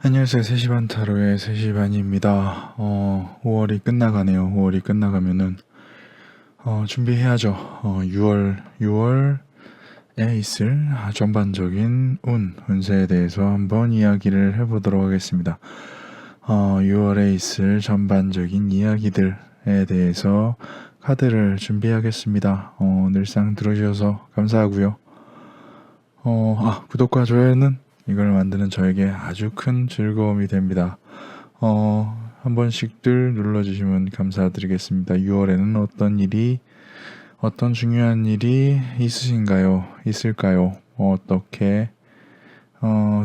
안녕하세요. 3시 반 타로의 3시 반입니다. 5월이 끝나가네요. 5월이 끝나가면은, 준비해야죠. 6월에 있을 전반적인 운세에 대해서 한번 이야기를 해보도록 하겠습니다. 6월에 있을 전반적인 이야기들에 대해서 카드를 준비하겠습니다. 늘상 들어주셔서 감사하고요. 구독과 좋아요는 이걸 만드는 저에게 아주 큰 즐거움이 됩니다. 한 번씩들 눌러주시면 감사드리겠습니다. 6월에는 어떤 중요한 일이 있을까요? 어떻게,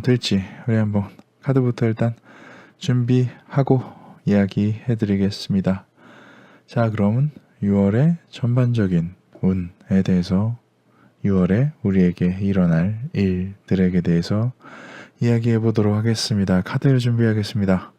될지, 우리 한번 카드부터 일단 준비하고 이야기해드리겠습니다. 자, 그러면 6월의 전반적인 운에 대해서 6월에 우리에게 일어날 일들에게 대해서 이야기해 보도록 하겠습니다. 카드를 준비하겠습니다.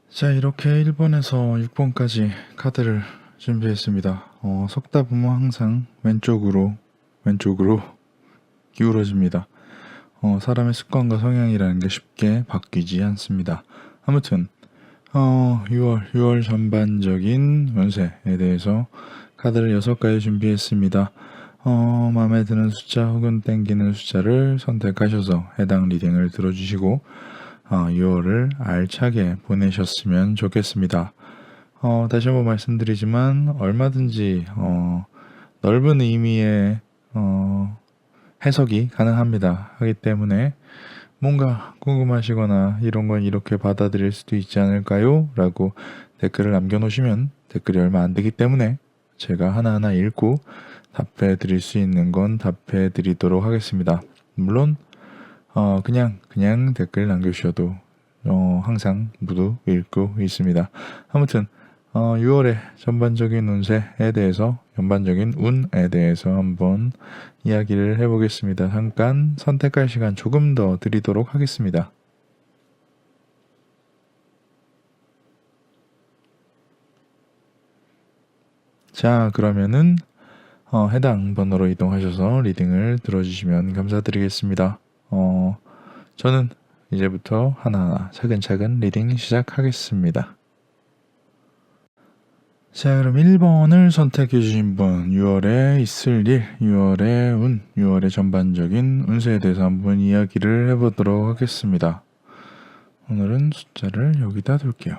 자, 이렇게 1번에서 6번까지 카드를 준비했습니다. 섞다 보면 항상 왼쪽으로 기울어집니다. 사람의 습관과 성향이라는 게 쉽게 바뀌지 않습니다. 아무튼 6월 전반적인 운세에 대해서 카드를 6가지 준비했습니다. 마음에 드는 숫자 혹은 땡기는 숫자를 선택하셔서 해당 리딩을 들어주시고 6월을 알차게 보내셨으면 좋겠습니다. 다시 한번 말씀드리지만 얼마든지 넓은 의미의 해석이 가능합니다. 하기 때문에 뭔가 궁금하시거나 이런 건 이렇게 받아들일 수도 있지 않을까요? 라고 댓글을 남겨놓으시면 댓글이 얼마 안 되기 때문에 제가 하나하나 읽고 답해 드릴 수 있는 건 답해 드리도록 하겠습니다. 물론 그냥 댓글 남겨주셔도 항상 모두 읽고 있습니다. 아무튼 6월의 전반적인 운세에 대해서 연반적인 운에 대해서 한번 이야기를 해보겠습니다. 잠깐 선택할 시간 조금 더 드리도록 하겠습니다. 자, 그러면은 해당 번호로 이동하셔서 리딩을 들어주시면 감사드리겠습니다. 저는 이제부터 하나하나 차근차근 리딩 시작하겠습니다. 자, 그럼 1번을 선택해 주신 분, 6월에 있을 일, 6월의 운, 6월의 전반적인 운세에 대해서 한번 이야기를 해보도록 하겠습니다. 오늘은 숫자를 여기다 둘게요.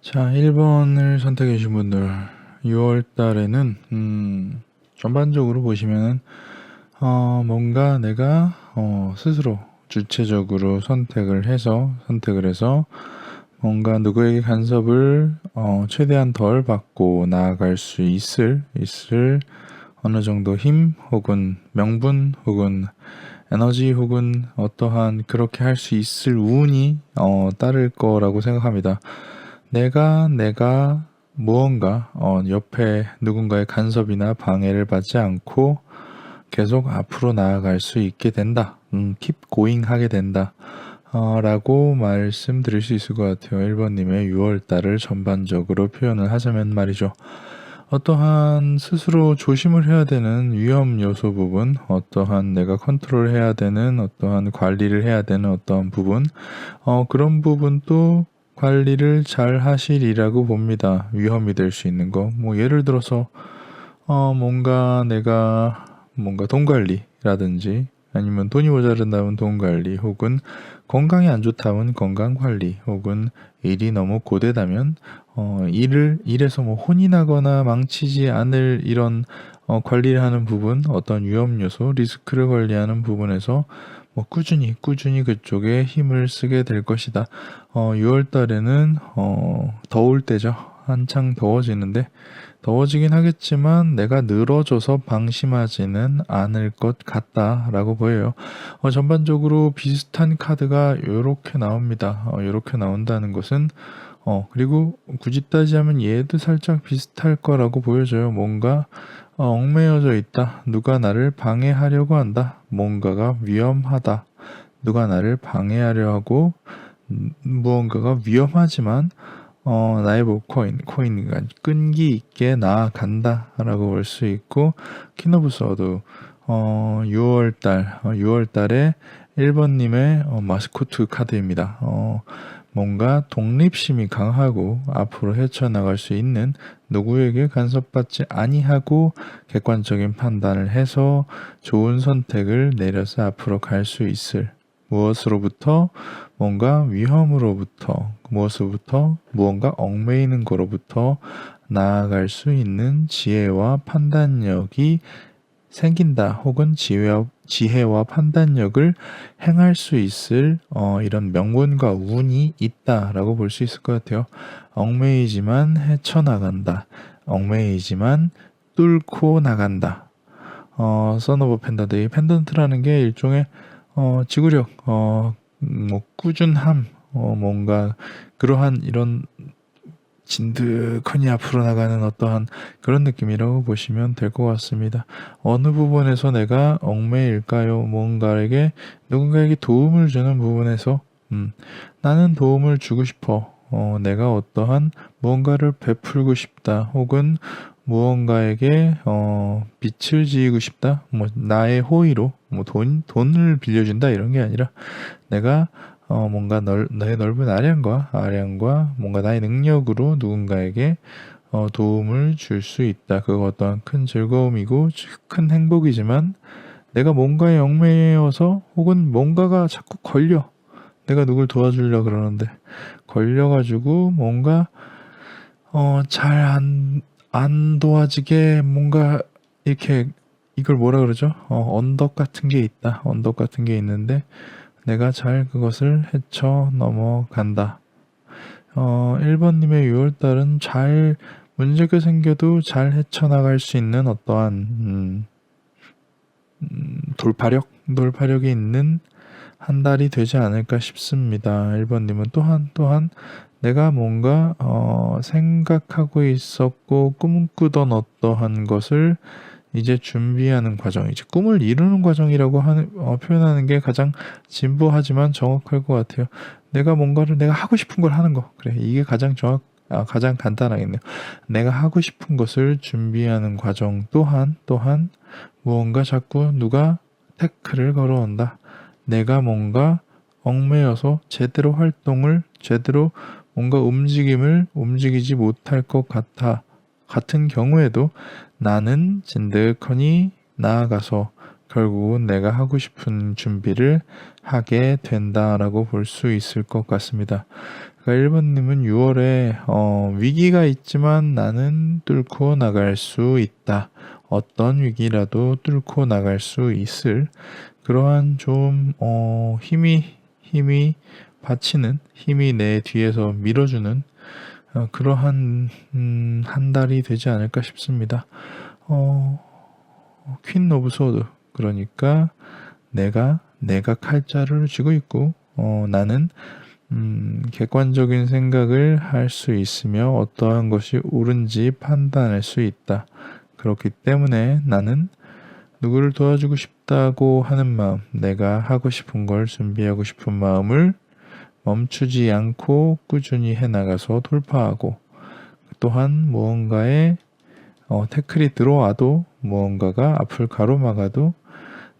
자, 1번을 선택해 주신 분들 6월 달에는 전반적으로 보시면은 뭔가 내가 스스로 주체적으로 선택을 해서 뭔가 누구에게 간섭을 최대한 덜 받고 나아갈 수 있을 어느 정도 힘 혹은 명분 혹은 에너지 혹은 어떠한 그렇게 할 수 있을 운이 따를 거라고 생각합니다. 내가 무언가 옆에 누군가의 간섭이나 방해를 받지 않고 계속 앞으로 나아갈 수 있게 된다. keep going 하게 된다. 라고 말씀드릴 수 있을 것 같아요. 1번님의 6월달을 전반적으로 표현을 하자면 말이죠. 어떠한 스스로 조심을 해야 되는 위험 요소 부분, 어떠한 내가 컨트롤 해야 되는, 어떠한 관리를 해야 되는 어떠한 부분, 그런 부분도 관리를 잘 하시리라고 봅니다. 위험이 될 수 있는 거. 뭐 예를 들어서 내가 돈 관리라든지 아니면 돈이 모자른다면 돈 관리 혹은 건강이 안 좋다면 건강 관리 혹은 일이 너무 고되다면 일에서 뭐 혼이 나거나 망치지 않을 이런 관리를 하는 부분, 어떤 위험 요소, 리스크를 관리하는 부분에서 뭐 꾸준히 그쪽에 힘을 쓰게 될 것이다. 6월 달에는 더울 때죠. 한창 더워지는데 더워지긴 하겠지만 내가 늘어져서 방심하지는 않을 것 같다라고 보여요. 전반적으로 비슷한 카드가 이렇게 나옵니다. 이렇게 나온다는 것은 그리고 굳이 따지자면 얘도 살짝 비슷할 거라고 보여져요. 뭔가 얽매여져 있다. 누가 나를 방해하려고 한다. 뭔가가 위험하다. 누가 나를 방해하려 하고 무언가가 위험하지만 나의 코인이 끈기 있게 나아간다라고 볼 수 있고 키노부서도 6월달에 1번님의 마스코트 카드입니다. 뭔가 독립심이 강하고 앞으로 헤쳐나갈 수 있는 누구에게 간섭받지 아니하고 객관적인 판단을 해서 좋은 선택을 내려서 앞으로 갈 수 있을 무엇으로부터 뭔가 위험으로부터 무엇으로부터 무언가 얽매이는 거로부터 나아갈 수 있는 지혜와 판단력이 생긴다 혹은 지혜와 판단력을 행할 수 있을 이런 명분과 운이 있다라고 볼 수 있을 것 같아요. 얽매이지만 헤쳐나간다. oku매이지만 뚫고 나간다. 선 오브 펜던트. 이 펜던트라는 게 일종의 지구력, 뭐 꾸준함, 뭔가 그러한 이런 진득하니 앞으로 나가는 어떠한 그런 느낌이라고 보시면 될 것 같습니다. 어느 부분에서 내가 얽매일까요? 누군가에게 도움을 주는 부분에서 나는 도움을 주고 싶어. 내가 어떠한 무언가를 베풀고 싶다. 혹은 무언가에게 빚을 지우고 싶다. 뭐 나의 호의로 뭐 돈을 빌려준다 이런 게 아니라 내가 뭔가 나의 넓은 아량과 뭔가 나의 능력으로 누군가에게 도움을 줄 수 있다. 그거 어떠한 큰 즐거움이고 큰 행복이지만 내가 뭔가에 얽매여서 혹은 뭔가가 자꾸 걸려. 내가 누굴 도와주려 그러는데 걸려가지고 뭔가 잘 안 도와지게 뭔가 이렇게 이걸 뭐라 그러죠? 언덕 같은 게 있다. 언덕 같은 게 있는데 내가 잘 그것을 헤쳐 넘어간다. 1번님의 6월달은 잘 문제가 생겨도 잘 헤쳐나갈 수 있는 어떠한 돌파력이 있는 한 달이 되지 않을까 싶습니다. 1번님은 또한 내가 뭔가 생각하고 있었고 꿈꾸던 어떠한 것을 이제 준비하는 과정, 이제 꿈을 이루는 과정이라고 표현하는 게 가장 진부하지만 정확할 것 같아요. 내가 하고 싶은 걸 하는 거. 그래, 이게 가장 간단하겠네요. 내가 하고 싶은 것을 준비하는 과정 또한 무언가 자꾸 누가 태클을 걸어온다. 내가 뭔가 얽매여서 제대로 뭔가 움직이지 못할 것 같은 경우에도 나는 진득하니 나아가서 결국은 내가 하고 싶은 준비를 하게 된다라고 볼 수 있을 것 같습니다. 그러니까 1번님은 6월에 위기가 있지만 나는 뚫고 나갈 수 있다. 어떤 위기라도 뚫고 나갈 수 있을 그러한 좀 힘이 받치는, 힘이 내 뒤에서 밀어주는 그러한 한 달이 되지 않을까 싶습니다. 퀸 오브 소드, 그러니까 내가 칼자루를 쥐고 있고 나는 객관적인 생각을 할 수 있으며 어떠한 것이 옳은지 판단할 수 있다. 그렇기 때문에 나는 누구를 도와주고 싶다고 하는 마음, 내가 하고 싶은 걸 준비하고 싶은 마음을 멈추지 않고 꾸준히 해나가서 돌파하고, 또한 무언가에 태클이 들어와도, 무언가가 앞을 가로막아도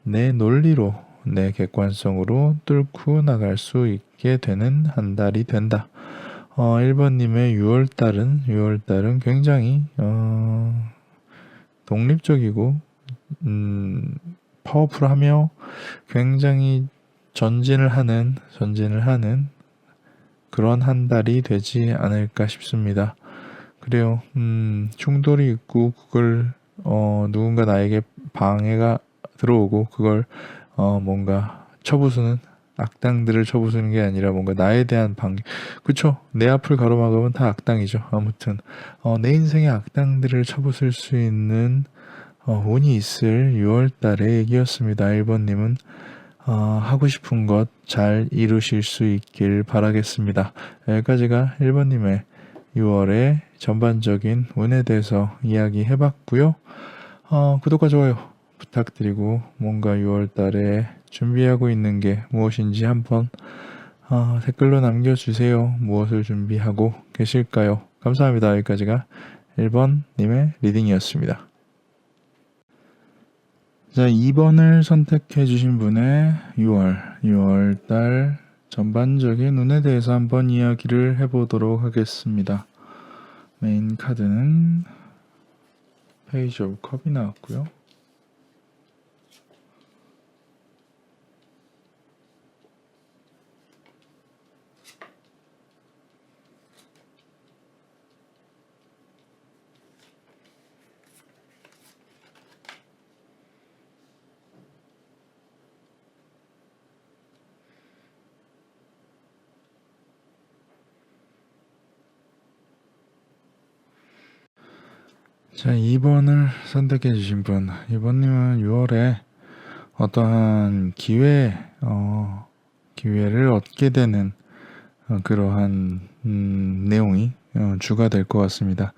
내 논리로, 내 객관성으로 뚫고 나갈 수 있게 되는 한 달이 된다. 1번님의 6월달은 굉장히 독립적이고 파워풀하며 굉장히 전진을 하는 그런 한 달이 되지 않을까 싶습니다. 그래요. 충돌이 있고 그걸 누군가 나에게 방해가 들어오고 그걸 뭔가 쳐부수는, 악당들을 쳐부수는 게 아니라 뭔가 나에 대한 그쵸? 내 앞을 가로막으면 다 악당이죠. 아무튼 내 인생의 악당들을 쳐부술 수 있는 운이 있을 6월달의 얘기였습니다. 1번님은 하고 싶은 것 잘 이루실 수 있길 바라겠습니다. 여기까지가 1번님의 6월의 전반적인 운에 대해서 이야기해봤고요. 구독과 좋아요 부탁드리고 뭔가 6월달에 준비하고 있는 게 무엇인지 한번 댓글로 남겨주세요. 무엇을 준비하고 계실까요? 감사합니다. 여기까지가 1번님의 리딩이었습니다. 자, 2번을 선택해 주신 분의 6월달 전반적인 운에 대해서 한번 이야기를 해보도록 하겠습니다. 메인 카드는 페이지 오브 컵이 나왔고요. 자, 2번을 선택해 주신 분, 2번님은 6월에 어떠한 기회를 얻게 되는 그러한 내용이 주가 될 것 같습니다.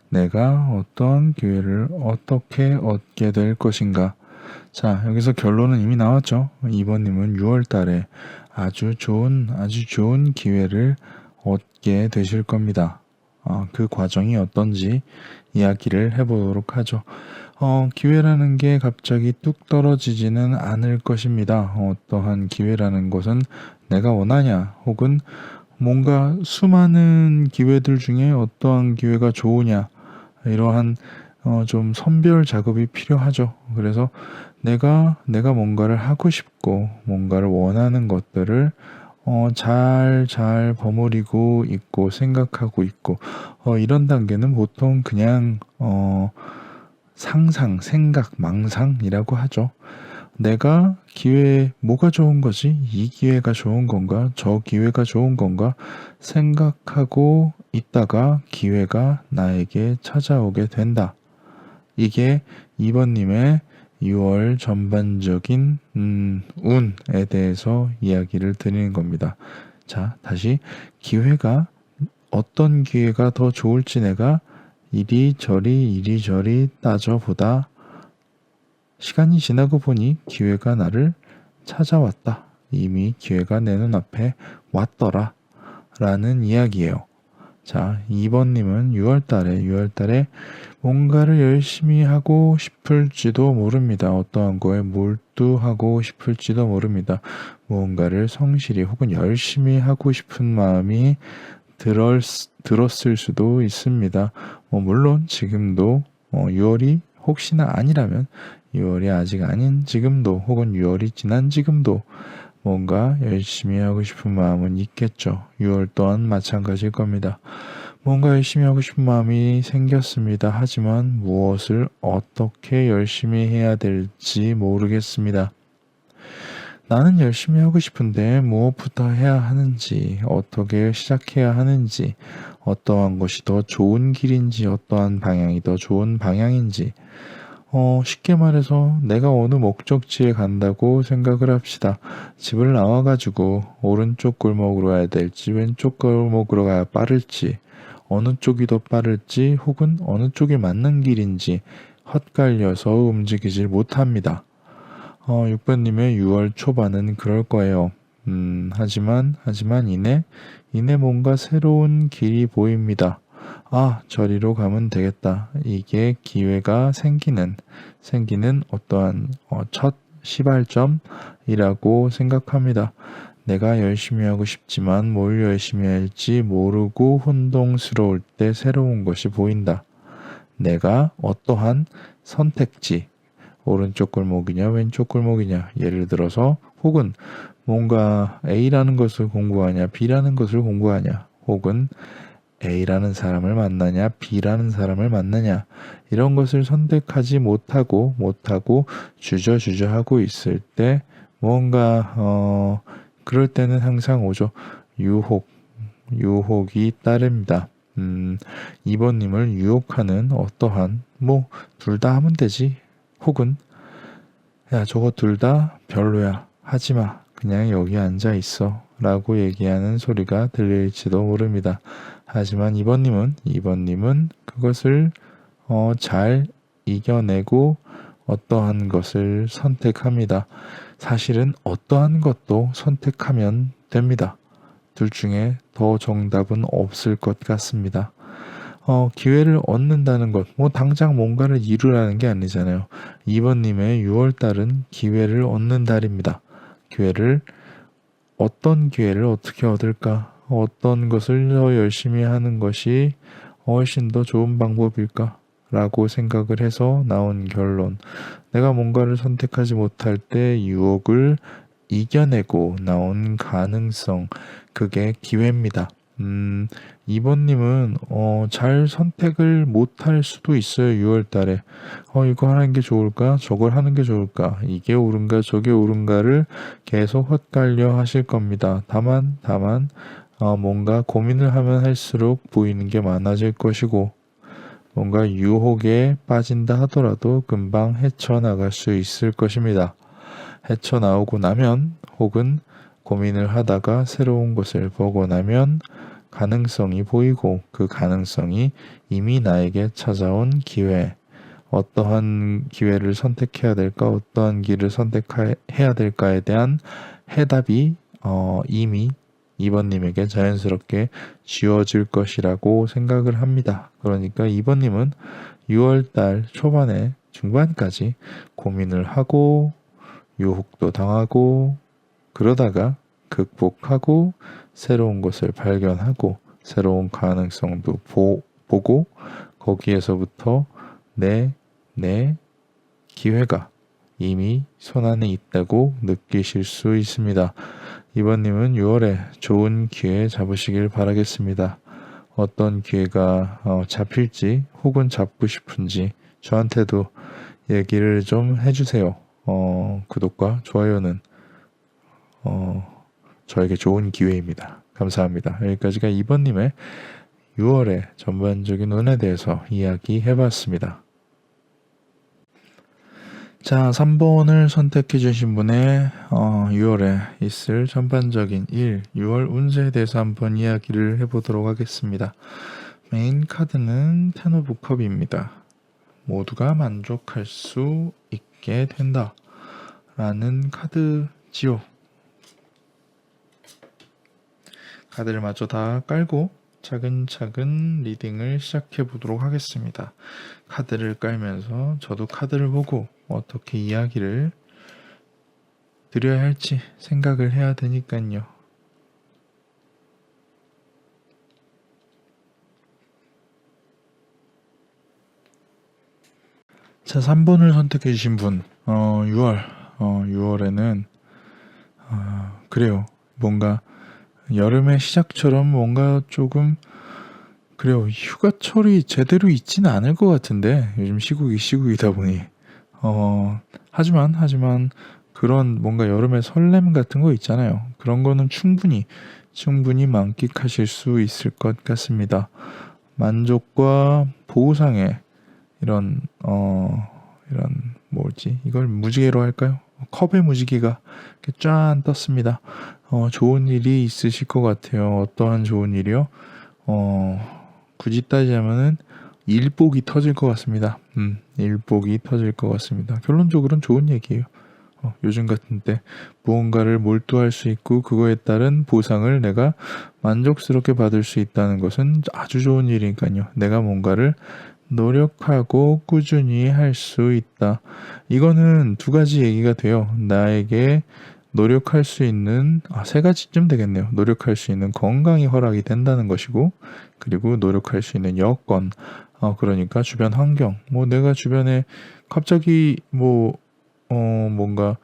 내가 어떤 기회를 어떻게 얻게 될 것인가. 자, 여기서 결론은 이미 나왔죠. 2번님은 6월 달에 아주 좋은 기회를 얻게 되실 겁니다. 그 과정이 어떤지 이야기를 해보도록 하죠. 기회라는 게 갑자기 뚝 떨어지지는 않을 것입니다. 어떠한 기회라는 것은 내가 원하냐, 혹은 뭔가 수많은 기회들 중에 어떠한 기회가 좋으냐, 이러한 좀 선별 작업이 필요하죠. 그래서 내가 뭔가를 하고 싶고 뭔가를 원하는 것들을 잘 버무리고 있고 생각하고 있고 이런 단계는 보통 그냥 상상, 생각, 망상이라고 하죠. 내가 뭐가 좋은 거지? 이 기회가 좋은 건가? 저 기회가 좋은 건가? 생각하고 있다가 기회가 나에게 찾아오게 된다. 이게 2번님의 6월 전반적인 운에 대해서 이야기를 드리는 겁니다. 자, 다시 어떤 기회가 더 좋을지 내가 이리저리 따져보다 시간이 지나고 보니 기회가 나를 찾아왔다. 이미 기회가 내 눈앞에 왔더라. 라는 이야기예요. 자, 2번님은 6월달에 뭔가를 열심히 하고 싶을지도 모릅니다. 어떠한 거에 몰두하고 싶을지도 모릅니다. 무언가를 성실히 혹은 열심히 하고 싶은 마음이 들었을 수도 있습니다. 물론 지금도 6월이 혹시나 아니라면 6월이 아직 아닌 지금도, 혹은 6월이 지난 지금도 뭔가 열심히 하고 싶은 마음은 있겠죠. 6월 또한 마찬가지일 겁니다. 뭔가 열심히 하고 싶은 마음이 생겼습니다. 하지만 무엇을 어떻게 열심히 해야 될지 모르겠습니다. 나는 열심히 하고 싶은데 무엇부터 해야 하는지, 어떻게 시작해야 하는지, 어떠한 것이 더 좋은 길인지, 어떠한 방향이 더 좋은 방향인지, 쉽게 말해서 내가 어느 목적지에 간다고 생각을 합시다. 집을 나와가지고 오른쪽 골목으로 가야 될지 왼쪽 골목으로 가야 빠를지 어느 쪽이 더 빠를지 혹은 어느 쪽이 맞는 길인지 헛갈려서 움직이질 못합니다. 6번님의 6월 초반은 그럴 거예요. 하지만 이내 뭔가 새로운 길이 보입니다. 아, 저리로 가면 되겠다. 이게 기회가 생기는 어떠한 첫 시발점이라고 생각합니다. 내가 열심히 하고 싶지만 뭘 열심히 할지 모르고 혼동스러울 때 새로운 것이 보인다. 내가 어떠한 선택지, 오른쪽 골목이냐 왼쪽 골목이냐, 예를 들어서 혹은 뭔가 A라는 것을 공부하냐 B라는 것을 공부하냐, 혹은 A라는 사람을 만나냐 B라는 사람을 만나냐, 이런 것을 선택하지 못하고 주저하고 있을 때 뭔가 그럴 때는 항상 오죠. 유혹이 따릅니다. 2번님을 유혹하는 어떠한 둘 다 하면 되지, 혹은 야 저거 둘 다 별로야 하지마 그냥 여기 앉아 있어 라고 얘기하는 소리가 들릴지도 모릅니다. 하지만 2번님은 그것을 잘 이겨내고 어떠한 것을 선택합니다. 사실은 어떠한 것도 선택하면 됩니다. 둘 중에 더 정답은 없을 것 같습니다. 기회를 얻는다는 것, 당장 뭔가를 이루라는 게 아니잖아요. 2번님의 6월달은 기회를 얻는 달입니다. 어떤 기회를 어떻게 얻을까? 어떤 것을 더 열심히 하는 것이 훨씬 더 좋은 방법일까? 라고 생각을 해서 나온 결론. 내가 뭔가를 선택하지 못할 때 유혹을 이겨내고 나온 가능성, 그게 기회입니다. 2번님은 잘 선택을 못할 수도 있어요. 6월달에 이거 하는 게 좋을까 저걸 하는 게 좋을까, 이게 옳은가 저게 옳은가를 계속 헛갈려 하실 겁니다. 다만 뭔가 고민을 하면 할수록 보이는 게 많아질 것이고, 뭔가 유혹에 빠진다 하더라도 금방 헤쳐나갈 수 있을 것입니다. 헤쳐나오고 나면, 혹은 고민을 하다가 새로운 것을 보고 나면 가능성이 보이고, 그 가능성이 이미 나에게 찾아온 기회, 어떠한 기회를 선택해야 될까, 어떠한 길을 선택해야 될까에 대한 해답이 이미 2번님에게 자연스럽게 지워질 것이라고 생각을 합니다. 그러니까 2번님은 6월달 초반에 중반까지 고민을 하고 유혹도 당하고 그러다가 극복하고 새로운 것을 발견하고 새로운 가능성도 보고 거기에서부터 내 기회가 이미 손안에 있다고 느끼실 수 있습니다. 이번님은 6월에 좋은 기회 잡으시길 바라겠습니다. 어떤 기회가 잡힐지 혹은 잡고 싶은지 저한테도 얘기를 좀 해주세요. 구독과 좋아요는 저에게 좋은 기회입니다. 감사합니다. 여기까지가 2번님의 6월의 전반적인 운에 대해서 이야기해봤습니다. 자, 3번을 선택해 주신 분의 6월에 있을 전반적인 6월 운세에 대해서 한번 이야기를 해보도록 하겠습니다. 메인 카드는 텐 오브 컵입니다. 모두가 만족할 수 있게 된다 라는 카드지요. 카드를 마저 다 깔고 차근차근 리딩을 시작해 보도록 하겠습니다. 카드를 깔면서 저도 카드를 보고 어떻게 이야기를 드려야 할지 생각을 해야 되니까요. 자, 3번을 선택해 주신 분 6월에는 그래요. 뭔가 여름의 시작처럼 뭔가 조금 그래요. 휴가철이 제대로 있지는 않을 것 같은데 요즘 시국이다 보니 하지만 그런 뭔가 여름의 설렘 같은 거 있잖아요. 그런 거는 충분히 만끽하실 수 있을 것 같습니다. 만족과 보상의 이런 뭐지? 이걸 무지개로 할까요? 컵의 무지개가 이렇게 쫙 떴습니다. 좋은 일이 있으실 것 같아요. 어떠한 좋은 일이요? 굳이 따지자면은 일복이 터질 것 같습니다. 일복이 터질 것 같습니다. 결론적으로는 좋은 얘기예요. 요즘 같은 때 무언가를 몰두할 수 있고 그거에 따른 보상을 내가 만족스럽게 받을 수 있다는 것은 아주 좋은 일이니까요. 내가 뭔가를 노력하고 꾸준히 할 수 있다. 이거는 두 가지 얘기가 돼요. 나에게 노력할 수 있는 세 가지쯤 되겠네요. 노력할 수 있는 건강이 허락이 된다는 것이고, 그리고 노력할 수 있는 여건, 그러니까 주변 환경, 뭐 내가 주변에 갑자기 뭔가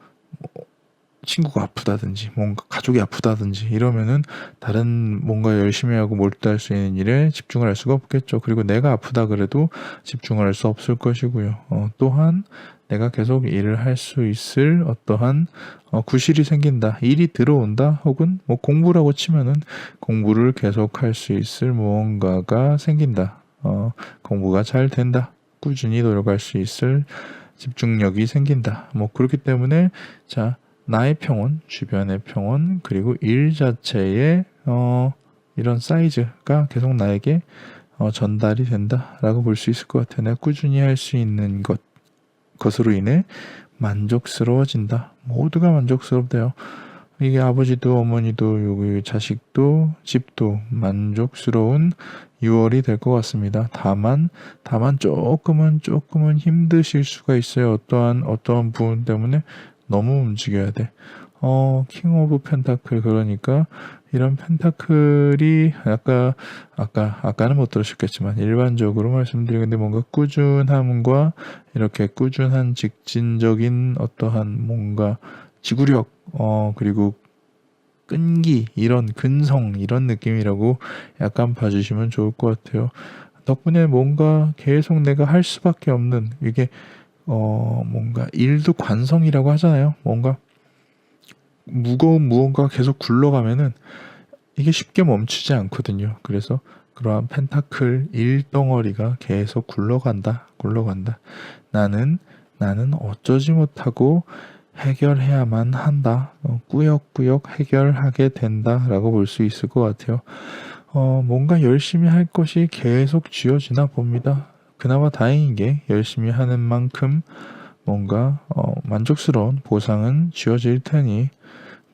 친구가 아프다든지 뭔가 가족이 아프다든지 이러면은 다른 뭔가 열심히 하고 몰두할 수 있는 일에 집중을 할 수가 없겠죠. 그리고 내가 아프다 그래도 집중을 할 수 없을 것이고요. 또한 내가 계속 일을 할 수 있을 어떠한 구실이 생긴다. 일이 들어온다. 혹은 뭐 공부라고 치면은 공부를 계속 할 수 있을 무언가가 생긴다. 공부가 잘 된다. 꾸준히 노력할 수 있을 집중력이 생긴다. 뭐 그렇기 때문에 자 나의 평온, 주변의 평온, 그리고 일 자체의 이런 사이즈가 계속 나에게 전달이 된다라고 볼 수 있을 것 같아요. 내가 꾸준히 할 수 있는 것으로 인해 만족스러워진다. 모두가 만족스럽대요. 이게 아버지도 어머니도 여기 자식도 집도 만족스러운 6월이 될 것 같습니다. 다만 조금은 힘드실 수가 있어요. 어떠한 부분 때문에 너무 움직여야 돼. 킹 오브 펜타클 그러니까 이런 펜타클이 아까는 못 들으셨겠지만 일반적으로 말씀드리는데 뭔가 꾸준함과 이렇게 꾸준한 직진적인 어떠한 뭔가 지구력 그리고 끈기 이런 근성 이런 느낌이라고 약간 봐주시면 좋을 것 같아요. 덕분에 뭔가 계속 내가 할 수밖에 없는 이게 뭔가 일도 관성이라고 하잖아요. 뭔가 무거운 무언가가 계속 굴러가면은 이게 쉽게 멈추지 않거든요. 그래서 그러한 펜타클 일덩어리가 계속 굴러간다. 나는 어쩌지 못하고 해결해야만 한다. 꾸역꾸역 해결하게 된다라고 볼 수 있을 것 같아요. 뭔가 열심히 할 것이 계속 쥐어지나 봅니다. 그나마 다행인 게 열심히 하는 만큼 뭔가 만족스러운 보상은 쥐어질 테니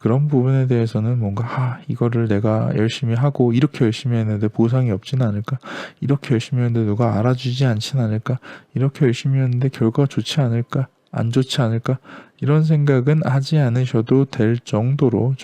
그런 부분에 대해서는 뭔가 이거를 내가 열심히 하고 이렇게 열심히 했는데 보상이 없진 않을까? 이렇게 열심히 했는데 누가 알아주지 않진 않을까? 이렇게 열심히 했는데 결과가 좋지 않을까? 안 좋지 않을까? 이런 생각은 하지 않으셔도 될 정도로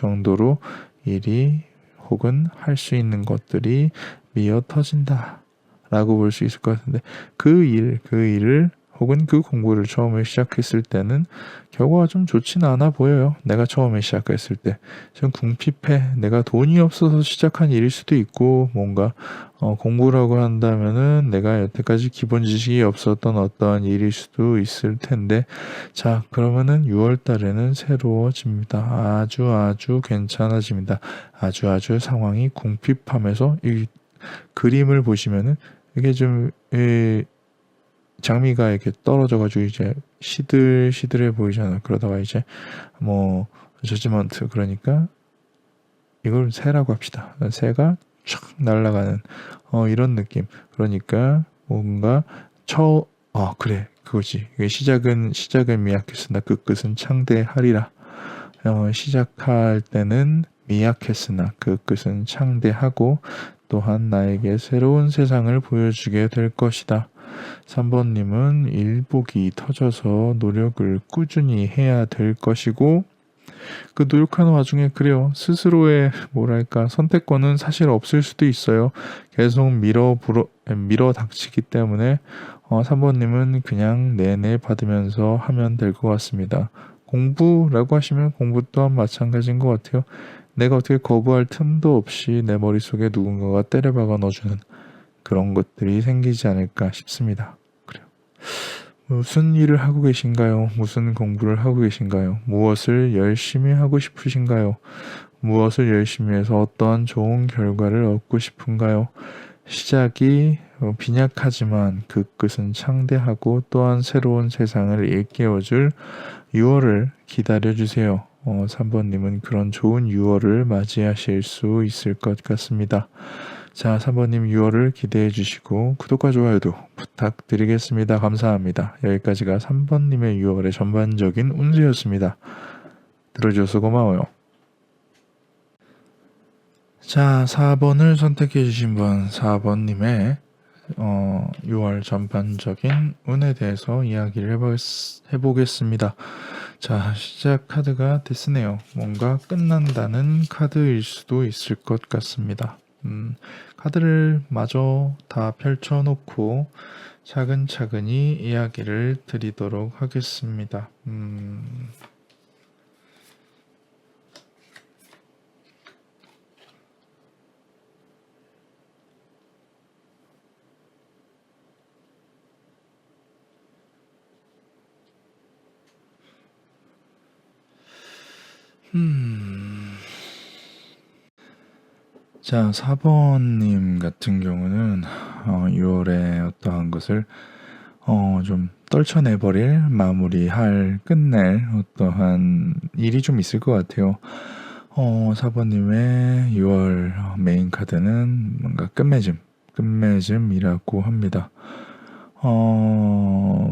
일이 혹은 할 수 있는 것들이 미어 터진다 라고 볼 수 있을 것 같은데 그 일을 혹은 그 공부를 처음에 시작했을 때는 결과가 좀 좋지는 않아 보여요. 내가 처음에 시작했을 때. 좀 궁핍해. 내가 돈이 없어서 시작한 일일 수도 있고 뭔가 공부라고 한다면은 내가 여태까지 기본 지식이 없었던 어떠한 일일 수도 있을 텐데 자 그러면은 6월 달에는 새로워집니다. 아주 괜찮아집니다. 아주 상황이 궁핍함에서 이 그림을 보시면은 이게 좀 장미가 이렇게 떨어져가지고 이제 시들시들해 보이잖아. 그러다가 이제 뭐 저지먼트 그러니까 이걸 새라고 합시다. 새가 촥 날아가는 이런 느낌. 그러니까 뭔가 그래 그거지. 시작은 미약했으나 끝은 창대하리라. 시작할 때는 미약했으나 끝은 창대하고 또한 나에게 새로운 세상을 보여주게 될 것이다. 3번님은 일복이 터져서 노력을 꾸준히 해야 될 것이고 그 노력하는 와중에 그래요. 스스로의 선택권은 사실 없을 수도 있어요. 계속 밀어 닥치기 때문에 3번님은 그냥 내내 받으면서 하면 될 것 같습니다. 공부라고 하시면 공부 또한 마찬가지인 것 같아요. 내가 어떻게 거부할 틈도 없이 내 머릿속에 누군가가 때려박아 넣어주는 그런 것들이 생기지 않을까 싶습니다. 그래요. 무슨 일을 하고 계신가요? 무슨 공부를 하고 계신가요? 무엇을 열심히 하고 싶으신가요? 무엇을 열심히 해서 어떠한 좋은 결과를 얻고 싶은가요? 시작이 빈약하지만 그 끝은 창대하고 또한 새로운 세상을 일깨워줄 6월을 기다려주세요. 3번님은 그런 좋은 6월을 맞이하실 수 있을 것 같습니다. 자, 3번님 6월을 기대해 주시고 구독과 좋아요도 부탁드리겠습니다. 감사합니다. 여기까지가 3번님의 6월의 전반적인 운세였습니다. 들어줘서 고마워요. 자, 4번을 선택해 주신 분 4번님의 6월 전반적인 운에 대해서 이야기를 해보겠습니다. 자, 시작 카드가 데스네요. 뭔가 끝난다는 카드일 수도 있을 것 같습니다. 카드를 마저 다 펼쳐놓고 차근차근히 이야기를 드리도록 하겠습니다. 자, 4번님 같은 경우는 6월에 어떠한 것을 좀 떨쳐내버릴, 마무리할, 끝낼 어떠한 일이 좀 있을 것 같아요. 4번님의 6월 메인 카드는 뭔가 끝맺음이라고 합니다.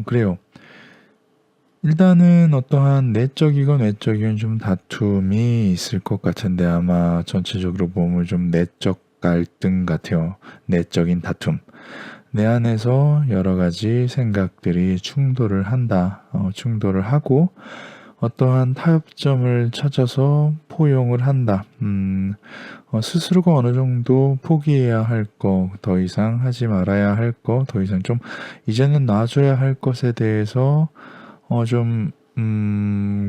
그래요. 일단은 어떠한 내적이건 외적이건 좀 다툼이 있을 것 같은데 아마 전체적으로 보면 좀 내적 갈등 같아요. 내적인 다툼. 내 안에서 여러 가지 생각들이 충돌을 한다. 충돌을 하고 어떠한 타협점을 찾아서 포용을 한다. 스스로가 어느 정도 포기해야 할 거, 더 이상 하지 말아야 할 거, 더 이상 좀 이제는 놔줘야 할 것에 대해서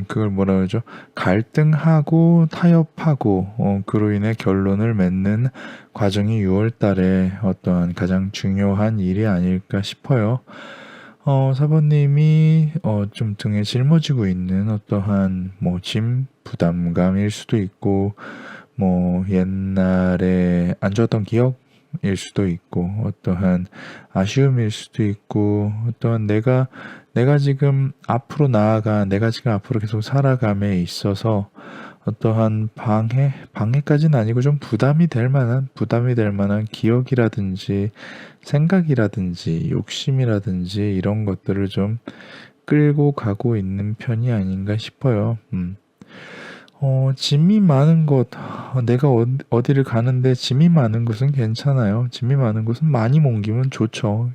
그걸 뭐라 그러죠? 갈등하고 타협하고, 그로 인해 결론을 맺는 과정이 6월 달에 어떠한 가장 중요한 일이 아닐까 싶어요. 사모님이, 좀 등에 짊어지고 있는 어떠한, 부담감일 수도 있고, 옛날에 안 좋았던 기억일 수도 있고, 어떠한 아쉬움일 수도 있고, 어떠한 내가 지금 앞으로 나아가, 내가 지금 앞으로 계속 살아감에 있어서 어떠한 방해까지는 아니고 좀 부담이 될 만한 기억이라든지 생각이라든지 욕심이라든지 이런 것들을 좀 끌고 가고 있는 편이 아닌가 싶어요. 짐이 많은 것, 내가 어디를 가는데 짐이 많은 것은 괜찮아요. 짐이 많은 것은 많이 옮기면 좋죠.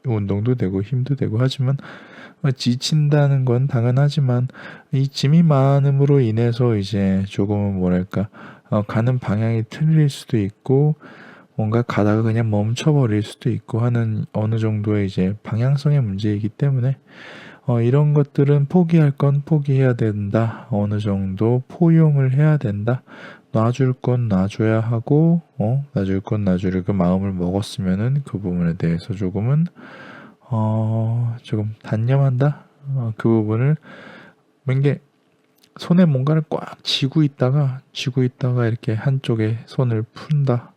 운동도 되고 힘도 되고 하지만 지친다는 건 당연하지만 이 짐이 많음으로 인해서 이제 조금은 가는 방향이 틀릴 수도 있고 뭔가 가다가 그냥 멈춰버릴 수도 있고 하는 어느 정도의 이제 방향성의 문제이기 때문에 이런 것들은 포기할 건 포기해야 된다. 어느 정도 포용을 해야 된다. 놔줄 건 놔줘야 하고, 놔줄 건 놔주려 그 마음을 먹었으면은 그 부분에 대해서 조금 단념한다? 그 부분을, 뭔게 손에 뭔가를 꽉 쥐고 있다가 이렇게 한쪽에 손을 푼다.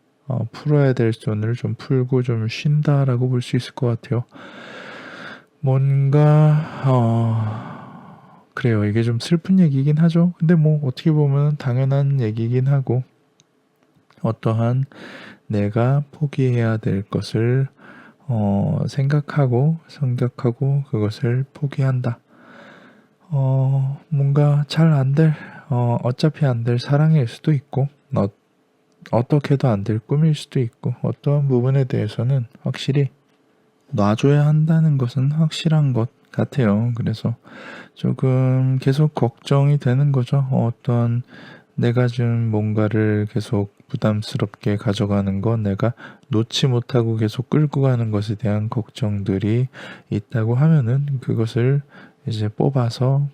풀어야 될 손을 좀 풀고 좀 쉰다라고 볼 수 있을 것 같아요. 그래요. 이게 좀 슬픈 얘기긴 하죠. 근데 어떻게 보면 당연한 얘기긴 하고, 어떠한 내가 포기해야 될 것을, 생각하고, 그것을 포기한다. 뭔가 잘 안 될, 어차피 안 될 사랑일 수도 있고, 어떻게도 안 될 꿈일 수도 있고, 어떠한 부분에 대해서는 확실히 놔줘야 한다는 것은 확실한 것 같아요. 그래서 조금 계속 걱정이 되는 거죠. 어떤 내가 좀 뭔가를 계속 부담스럽게 가져가는 건 내가 놓지 못하고 계속 끌고 가는 것에 대한 걱정들이 있다고 하면은 그것을 이제 뽑아서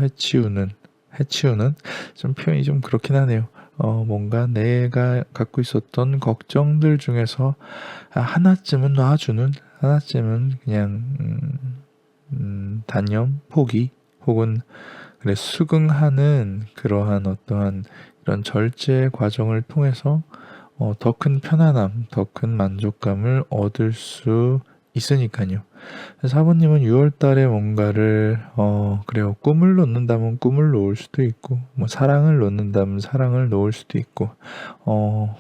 해치우는 좀 표현이 좀 그렇긴 하네요. 뭔가 내가 갖고 있었던 걱정들 중에서 하나쯤은 놔주는, 하나쯤은 그냥 단념, 포기 혹은 그래 수긍하는 그러한 어떠한 이런 절제 과정을 통해서 더 큰 편안함, 더 큰 만족감을 얻을 수 있으니까요. 사부님은 6월 달에 뭔가를 그래요. 꿈을 놓는다면 꿈을 놓을 수도 있고 뭐 사랑을 놓는다면 사랑을 놓을 수도 있고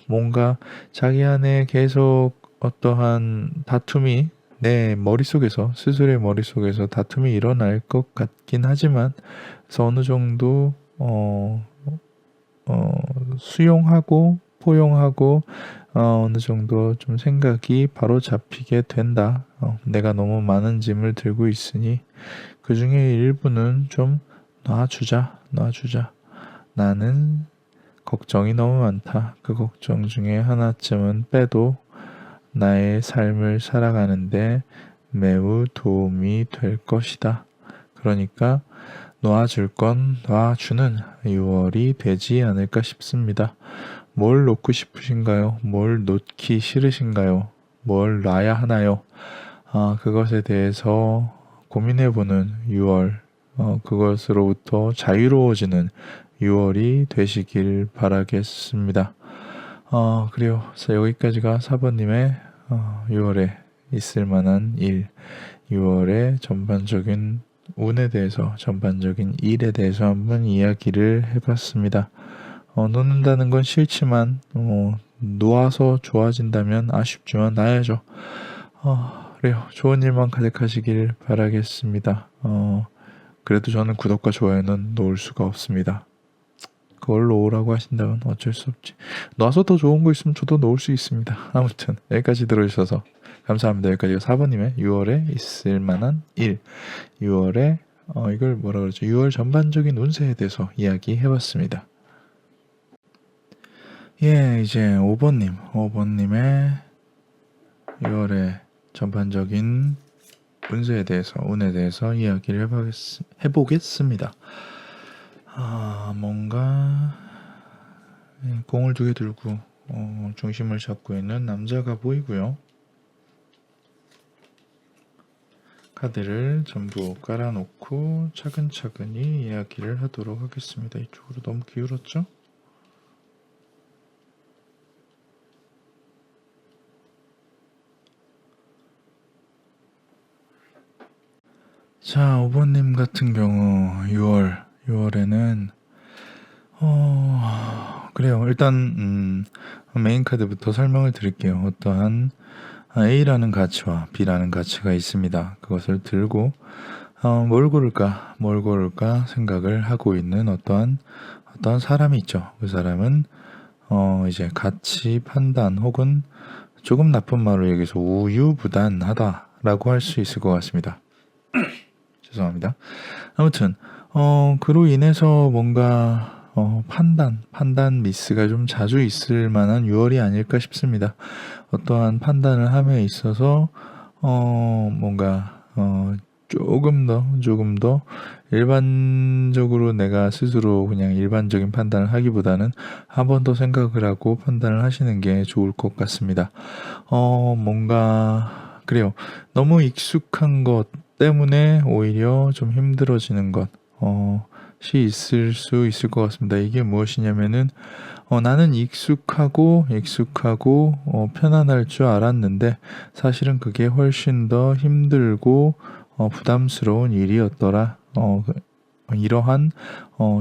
뭔가 자기 안에 계속 어떠한 다툼이 내 머릿속에서 스스로의 머릿속에서 다툼이 일어날 것 같긴 하지만 그래서 어느 정도 수용하고 포용하고 어느 정도 좀 생각이 바로 잡히게 된다. 내가 너무 많은 짐을 들고 있으니 그 중에 일부는 좀 놔주자. 나는 걱정이 너무 많다. 그 걱정 중에 하나쯤은 빼도 나의 삶을 살아가는데 매우 도움이 될 것이다. 그러니까 놓아줄 건 놔주는 6월이 되지 않을까 싶습니다. 뭘 놓고 싶으신가요? 뭘 놓기 싫으신가요? 뭘 놔야 하나요? 그것에 대해서 고민해보는 6월, 그것으로부터 자유로워지는 6월이 되시길 바라겠습니다. 그래요. 그래서 여기까지가 사번님의 6월에 있을 만한 일, 6월의 전반적인 운에 대해서, 전반적인 일에 대해서 한번 이야기를 해봤습니다. 놓는다는 건 싫지만 놓아서 좋아진다면 아쉽지만 놔야죠. 그래요. 좋은 일만 가득하시길 바라겠습니다. 그래도 저는 구독과 좋아요는 놓을 수가 없습니다. 그걸 놓으라고 하신다면 어쩔 수 없지. 놔서 더 좋은 거 있으면 저도 놓을 수 있습니다. 아무튼 여기까지 들어주셔서 감사합니다. 여기까지가 4번님의 6월에 있을 만한 일, 6월에 이걸 뭐라 그러죠? 6월 전반적인 운세에 대해서 이야기해봤습니다. 예, 이제 5번님의 6월의 전반적인 운세에 대해서, 운에 대해서 이야기를 해보겠습니다. 뭔가 공을 2개 들고 중심을 잡고 있는 남자가 보이고요. 카드를 전부 깔아놓고 차근차근히 이야기를 하도록 하겠습니다. 이쪽으로 너무 기울었죠? 자, 5번님 같은 경우 6월에는 그래요. 일단 메인 카드부터 설명을 드릴게요. 어떠한 A라는 가치와 B라는 가치가 있습니다. 그것을 들고 뭘 고를까 생각을 하고 있는 어떠한 사람이 있죠. 그 사람은 이제 가치 판단 혹은 조금 나쁜 말로 얘기해서 우유부단하다라고 할 수 있을 것 같습니다. 죄송합니다. 아무튼 그로 인해서 뭔가 판단 미스가 좀 자주 있을 만한 6월이 아닐까 싶습니다. 어떠한 판단을 함에 있어서 뭔가 조금 더 일반적으로 내가 스스로 그냥 일반적인 판단을 하기보다는 한 번 더 생각을 하고 판단을 하시는 게 좋을 것 같습니다. 뭔가 그래요. 너무 익숙한 것 때문에 오히려 좀 힘들어지는 것이 있을 수 있을 것 같습니다. 이게 무엇이냐면은 나는 익숙하고 편안할 줄 알았는데 사실은 그게 훨씬 더 힘들고 부담스러운 일이었더라. 이러한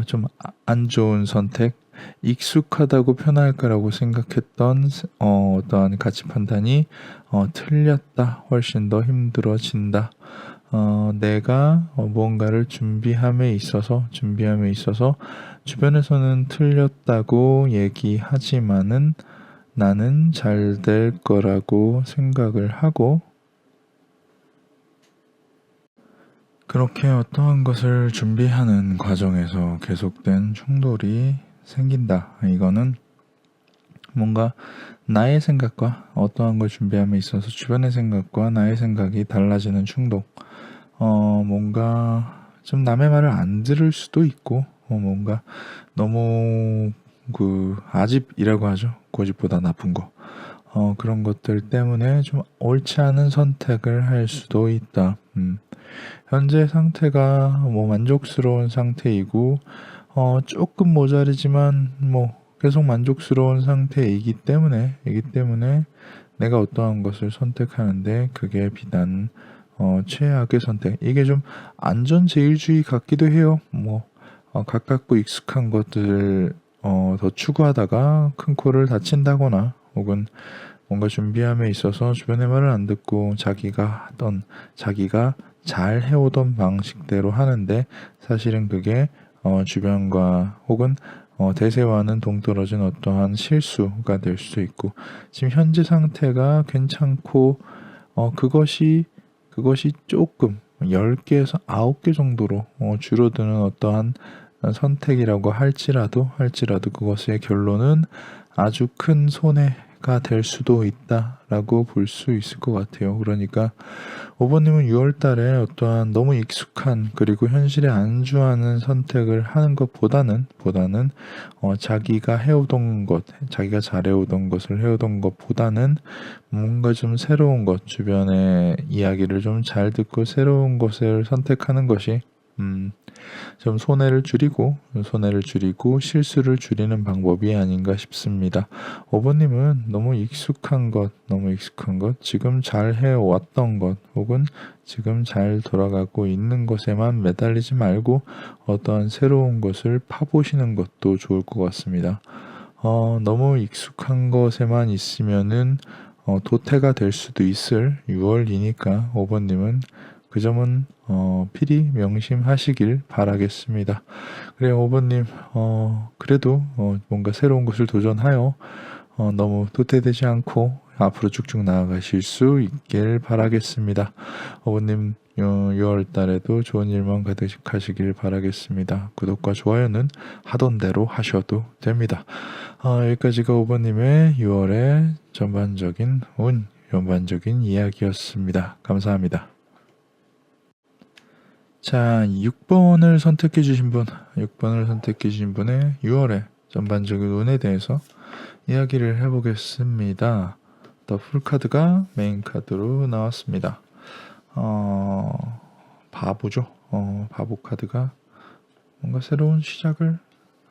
좀 안 좋은 선택, 익숙하다고 편할까라고 생각했던 어떠한 가치 판단이 틀렸다. 훨씬 더 힘들어진다. 내가 무언가를 준비함에 있어서 주변에서는 틀렸다고 얘기하지만은 나는 잘 될 거라고 생각을 하고 그렇게 어떠한 것을 준비하는 과정에서 계속된 충돌이 생긴다. 이거는 뭔가 나의 생각과 어떠한 걸 준비함에 있어서 주변의 생각과 나의 생각이 달라지는 충동. 뭔가 좀 남의 말을 안 들을 수도 있고, 뭔가 너무 아집이라고 하죠. 고집보다 나쁜 거. 그런 것들 때문에 좀 옳지 않은 선택을 할 수도 있다. 현재 상태가 뭐 만족스러운 상태이고 조금 모자르지만 뭐 계속 만족스러운 상태이기 때문에 내가 어떠한 것을 선택하는데 그게 비단 최악의 선택. 이게 좀 안전제일주의 같기도 해요. 뭐 가깝고 익숙한 것들을 더 추구하다가 큰 코를 다친다거나 혹은 뭔가 준비함에 있어서 주변의 말을 안 듣고 자기가 잘 해오던 방식대로 하는데 사실은 그게 주변과 혹은 대세와는 동떨어진 어떠한 실수가 될 수도 있고 지금 현재 상태가 괜찮고 그것이 조금 10개에서 9개 정도로 줄어드는 어떠한 선택이라고 할지라도 그것의 결론은 아주 큰 손해가 될 수도 있다라고 볼 수 있을 것 같아요. 그러니까 5번님은 6월 달에 어떠한 너무 익숙한 그리고 현실에 안주하는 선택을 하는 것보다는 자기가 해오던 것, 자기가 잘해오던 것을 해오던 것보다는 뭔가 좀 새로운 것, 주변의 이야기를 좀 잘 듣고 새로운 것을 선택하는 것이 좀 손해를 줄이고 실수를 줄이는 방법이 아닌가 싶습니다. 5번님은 너무 익숙한 것, 지금 잘 해왔던 것, 혹은 지금 잘 돌아가고 있는 것에만 매달리지 말고 어떠한 새로운 것을 파보시는 것도 좋을 것 같습니다. 너무 익숙한 것에만 있으면은 도태가 될 수도 있을 6월이니까 5번님은 그 점은 필히 명심하시길 바라겠습니다. 그래 5번님 그래도 뭔가 새로운 것을 도전하여 너무 도태되지 않고 앞으로 쭉쭉 나아가실 수 있길 바라겠습니다. 5번님 6월 달에도 좋은 일만 가득하시길 바라겠습니다. 구독과 좋아요는 하던 대로 하셔도 됩니다. 여기까지가 5번님의 6월의 전반적인 이야기였습니다. 감사합니다. 자, 6번을 선택해 주신 분의 6월의 전반적인 운에 대해서 이야기를 해보겠습니다. 더 풀카드가 메인 카드로 나왔습니다. 바보죠. 바보 카드가 뭔가 새로운 시작을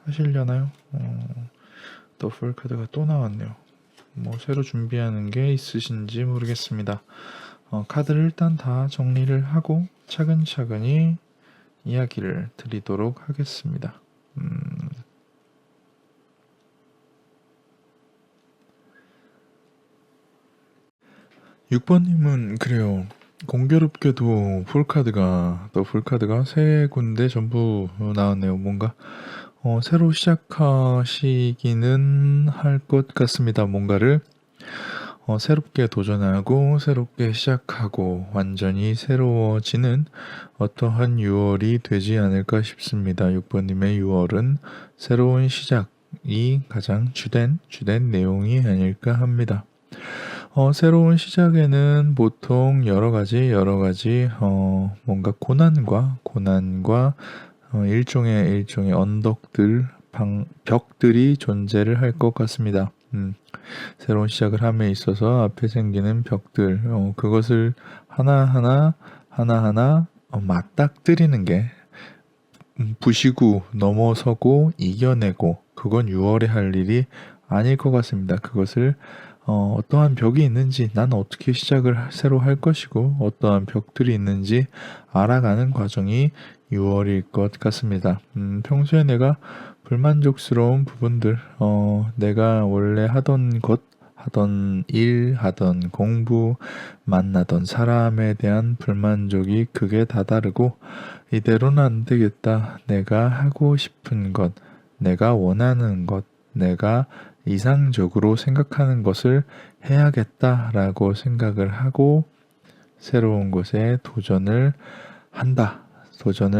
하시려나요? 더 풀카드가 또 나왔네요. 뭐 새로 준비하는 게 있으신지 모르겠습니다. 카드를 일단 다 정리를 하고 차근차근히 이야기를 드리도록 하겠습니다. 6번님은 그래요. 공교롭게도 더 풀카드가 세 군데 전부 나왔네요. 뭔가 새로 시작하시기는 할 것 같습니다. 뭔가를 새롭게 도전하고 새롭게 시작하고 완전히 새로워지는 어떠한 6월이 되지 않을까 싶습니다. 6번님의 6월은 새로운 시작이 가장 주된 내용이 아닐까 합니다. 새로운 시작에는 보통 여러 가지 뭔가 고난과 일종의 언덕들, 벽들이 존재를 할 것 같습니다. 새로운 시작을 함에 있어서 앞에 생기는 벽들, 그것을 하나하나 맞닥뜨리는 게 부시고 넘어서고 이겨내고 그건 6월에 할 일이 아닐 것 같습니다. 그것을 어떠한 벽이 있는지 난 어떻게 시작을 새로 할 것이고 어떠한 벽들이 있는지 알아가는 과정이 6월일 것 같습니다. 평소에 내가 불만족스러운 부분들, 내가 원래 하던 일, 하던 공부, 만나던 사람에 대한 불만족이 극에 다다르고 이대로는 안 되겠다. 내가 하고 싶은 것, 내가 원하는 것, 내가 이상적으로 생각하는 것을 해야겠다라고 생각을 하고 새로운 것에 도전을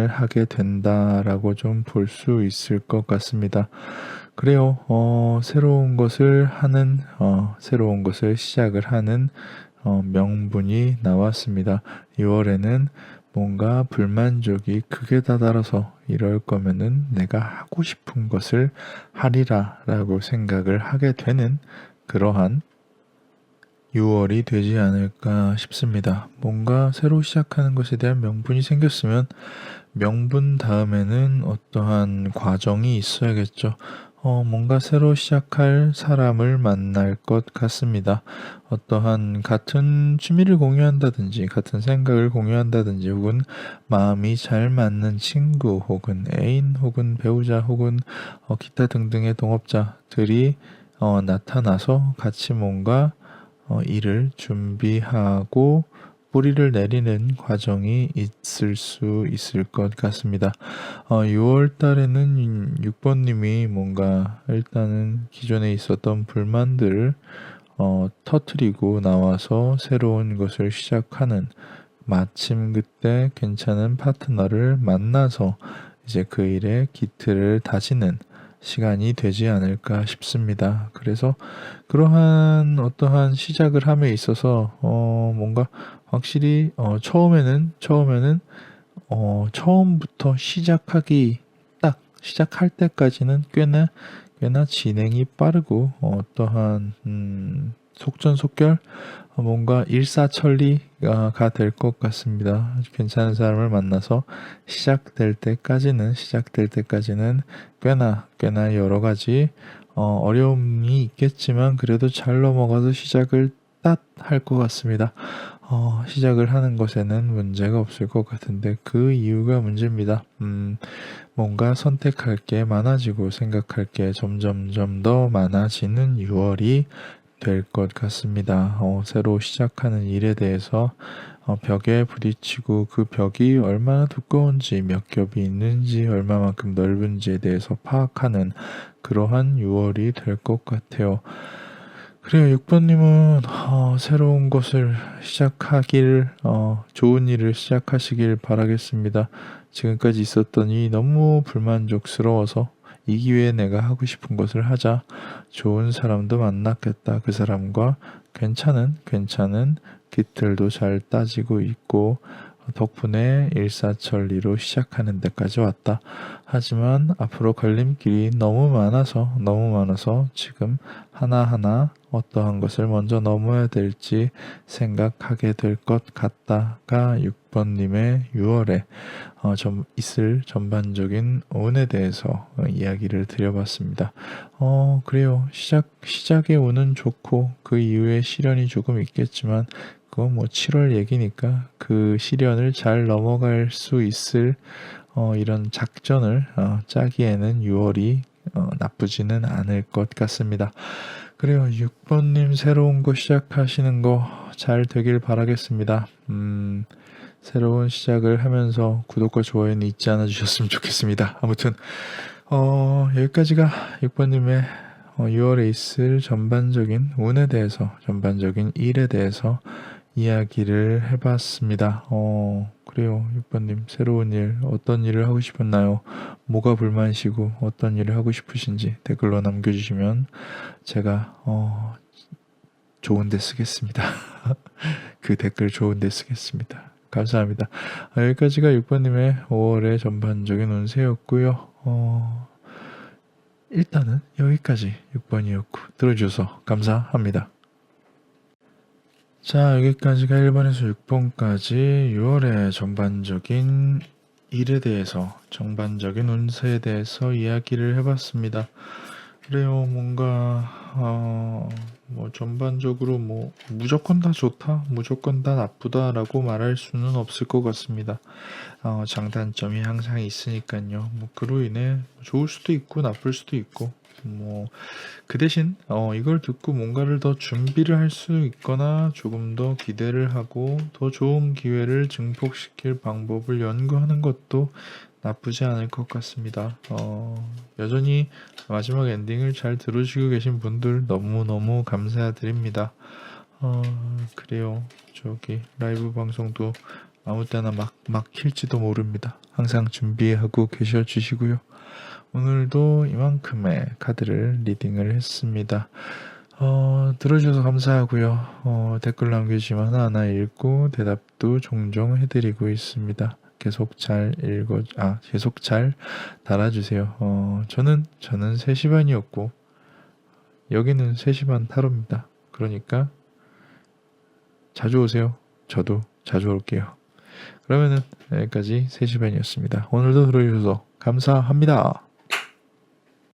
하게 된다라고 좀 볼 수 있을 것 같습니다. 그래요. 새로운 것을 시작을 하는 명분이 나왔습니다. 6월에는 뭔가 불만족이 극에 다다라서 이럴 거면은 내가 하고 싶은 것을 하리라 라고 생각을 하게 되는 그러한 6월이 되지 않을까 싶습니다. 뭔가 새로 시작하는 것에 대한 명분이 생겼으면 명분 다음에는 어떠한 과정이 있어야겠죠. 뭔가 새로 시작할 사람을 만날 것 같습니다. 어떠한 같은 취미를 공유한다든지, 같은 생각을 공유한다든지, 혹은 마음이 잘 맞는 친구, 혹은 애인, 혹은 배우자, 혹은 기타 등등의 동업자들이 나타나서 같이 뭔가 일을 준비하고 뿌리를 내리는 과정이 있을 수 있을 것 같습니다. 6월 달에는 6번님이 뭔가 일단은 기존에 있었던 불만들을 터트리고 나와서 새로운 것을 시작하는, 마침 그때 괜찮은 파트너를 만나서 이제 그 일에 기틀을 다지는 시간이 되지 않을까 싶습니다. 그래서 그러한 어떠한 시작을 함에 있어서 뭔가 확실히 처음부터 딱 시작할 때까지는 꽤나 진행이 빠르고 어떠한 속전속결, 뭔가 일사천리가 될 것 같습니다. 괜찮은 사람을 만나서 시작될 때까지는 꽤나 여러 가지 어려움이 있겠지만 그래도 잘 넘어가서 시작을 딱 할 것 같습니다. 시작을 하는 것에는 문제가 없을 것 같은데 그 이유가 문제입니다. 뭔가 선택할 게 많아지고 생각할 게 점점점 더 많아지는 6월이 될 것 같습니다. 새로 시작하는 일에 대해서 벽에 부딪히고 그 벽이 얼마나 두꺼운지, 몇 겹이 있는지, 얼마만큼 넓은지에 대해서 파악하는 그러한 6월이 될 것 같아요. 그래요, 6번님은 새로운 것을 좋은 일을 시작하시길 바라겠습니다. 지금까지 있었던 일이 너무 불만족스러워서 이 기회에 내가 하고 싶은 것을 하자. 좋은 사람도 만났겠다. 그 사람과 괜찮은 깃들도 잘 따지고 있고 덕분에 일사천리로 시작하는 데까지 왔다. 하지만 앞으로 걸림길이 너무 많아서 지금 하나하나 어떠한 것을 먼저 넘어야 될지 생각하게 될 것 같다가 6번님의 6월에 있을 전반적인 운에 대해서 이야기를 드려봤습니다. 그래요. 시작의 운은 좋고 그 이후에 시련이 조금 있겠지만 그건 뭐 7월 얘기니까 그 시련을 잘 넘어갈 수 있을 이런 작전을 짜기에는 6월이 나쁘지는 않을 것 같습니다. 그래요. 6번님 새로운 거 시작하시는 거 잘 되길 바라겠습니다. 새로운 시작을 하면서 구독과 좋아요는 잊지 않아 주셨으면 좋겠습니다. 아무튼 여기까지가 6번님의 6월에 있을 전반적인 운에 대해서, 전반적인 일에 대해서 이야기를 해봤습니다. 그래요. 6번님, 새로운 일, 어떤 일을 하고 싶었나요? 뭐가 불만이시고, 어떤 일을 하고 싶으신지 댓글로 남겨주시면 제가, 좋은 데 쓰겠습니다. 그 댓글 좋은 데 쓰겠습니다. 감사합니다. 여기까지가 6번님의 5월의 전반적인 운세였고요. 일단은 여기까지 6번이었고, 들어주셔서 감사합니다. 자, 여기까지가 1번에서 6번까지 6월의 전반적인 일에 대해서, 전반적인 운세에 대해서 이야기를 해봤습니다. 그래요, 뭔가 뭐 전반적으로 뭐 무조건 다 좋다, 무조건 다 나쁘다라고 말할 수는 없을 것 같습니다. 장단점이 항상 있으니까요. 뭐 그로 인해 좋을 수도 있고 나쁠 수도 있고, 뭐 그 대신 이걸 듣고 뭔가를 더 준비를 할 수 있거나 조금 더 기대를 하고 더 좋은 기회를 증폭시킬 방법을 연구하는 것도 나쁘지 않을 것 같습니다. 여전히 마지막 엔딩을 잘 들어주시고 계신 분들 너무너무 감사드립니다. 그래요. 저기 라이브 방송도 아무 때나 막 킬지도 모릅니다. 항상 준비하고 계셔 주시고요. 오늘도 이만큼의 카드를 리딩을 했습니다. 들어주셔서 감사하고요. 댓글 남겨주시면 하나하나 읽고 대답도 종종 해드리고 있습니다. 계속 잘 달아주세요. 저는 3시 반이었고, 여기는 3시 반 타로입니다. 그러니까 자주 오세요. 저도 자주 올게요. 그러면은 여기까지 3시 반이었습니다. 오늘도 들어주셔서 감사합니다.